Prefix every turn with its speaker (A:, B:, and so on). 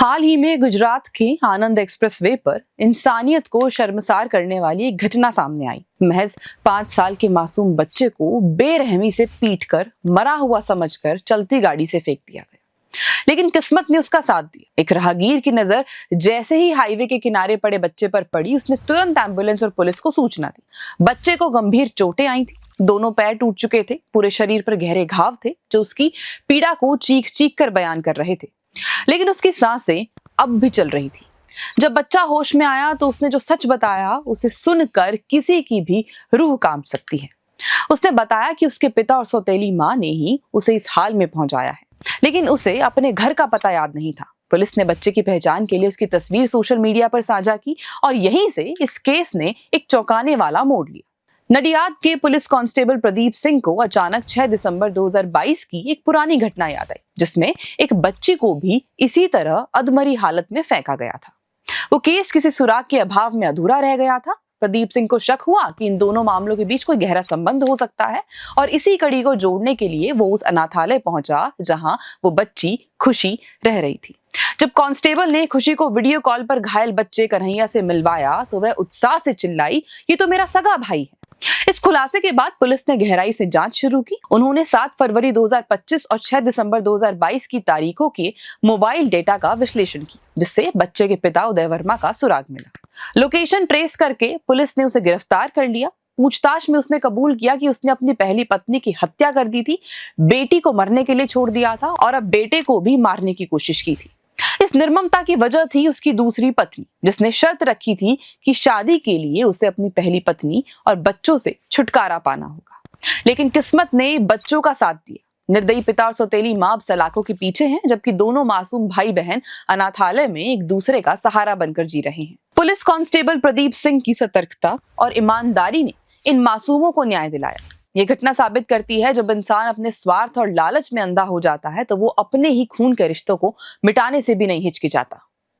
A: हाल ही में गुजरात के आनंद एक्सप्रेसवे पर इंसानियत को शर्मसार करने वाली एक घटना सामने आई। महज 5 साल के मासूम बच्चे को बेरहमी से पीटकर मरा हुआ समझकर चलती गाड़ी से फेंक दिया गया, लेकिन किस्मत ने उसका साथ दिया। एक राहगीर की नजर जैसे ही हाईवे के किनारे पड़े बच्चे पर पड़ी, उसने तुरंत एम्बुलेंस और पुलिस को सूचना दी। बच्चे को गंभीर चोटें आई थी, दोनों पैर टूट चुके थे, पूरे शरीर पर गहरे घाव थे जो उसकी पीड़ा को चीख चीख कर बयान कर रहे थे, लेकिन उसकी सांसें अब भी चल रही थी। जब बच्चा होश में आया तो उसने जो सच बताया उसे सुनकर किसी की भी रूह कांप सकती है। उसने बताया कि उसके पिता और सौतेली माँ ने ही उसे इस हाल में पहुंचाया है, लेकिन उसे अपने घर का पता याद नहीं था। पुलिस ने बच्चे की पहचान के लिए उसकी तस्वीर सोशल मीडिया पर साझा की और यहीं से इस केस ने एक चौंकाने वाला मोड़ लिया। नडियाद के पुलिस कांस्टेबल प्रदीप सिंह को अचानक 6 दिसंबर 2022 की एक पुरानी घटना याद आई, जिसमें एक बच्ची को भी इसी तरह अधमरी हालत में फेंका गया था। वो केस किसी सुराग के अभाव में अधूरा रह गया था। प्रदीप सिंह को शक हुआ कि इन दोनों मामलों के बीच कोई गहरा संबंध हो सकता है और इसी कड़ी को जोड़ने के लिए वो उस अनाथालय पहुंचा जहां वो बच्ची खुशी रह रही थी। जब कांस्टेबल ने खुशी को वीडियो कॉल पर घायल बच्चे कन्हैया से मिलवाया तो वह उत्साह से चिल्लाई, ये तो मेरा सगा भाई है। इस खुलासे के बाद पुलिस ने गहराई से जांच शुरू की। उन्होंने 7 फरवरी 2025 और 6 दिसंबर 2022 की तारीखों के मोबाइल डेटा का विश्लेषण किया, जिससे बच्चे के पिता उदय वर्मा का सुराग मिला। लोकेशन ट्रेस करके पुलिस ने उसे गिरफ्तार कर लिया। पूछताछ में उसने कबूल किया कि उसने अपनी पहली पत्नी की हत्या कर दी थी, बेटी को मरने के लिए छोड़ दिया था और अब बेटे को भी मारने की कोशिश की थी। इस निर्ममता की वजह थी उसकी दूसरी पत्नी, जिसने शर्त रखी थी कि शादी के लिए उसे अपनी पहली पत्नी और बच्चों से छुटकारा पाना होगा। लेकिन किस्मत ने बच्चों का साथ दिया। निर्दयी पिता और सौतेली मां अब सलाखों के पीछे हैं, जबकि दोनों मासूम भाई बहन अनाथालय में एक दूसरे का सहारा बनकर जी रहे हैं। पुलिस कांस्टेबल प्रदीप सिंह की सतर्कता और ईमानदारी ने इन मासूमों को न्याय दिलाया। ये घटना साबित करती है, जब इंसान अपने स्वार्थ और लालच में अंधा हो जाता है तो वो अपने ही खून के रिश्तों को मिटाने से भी नहीं हिचकिचाता।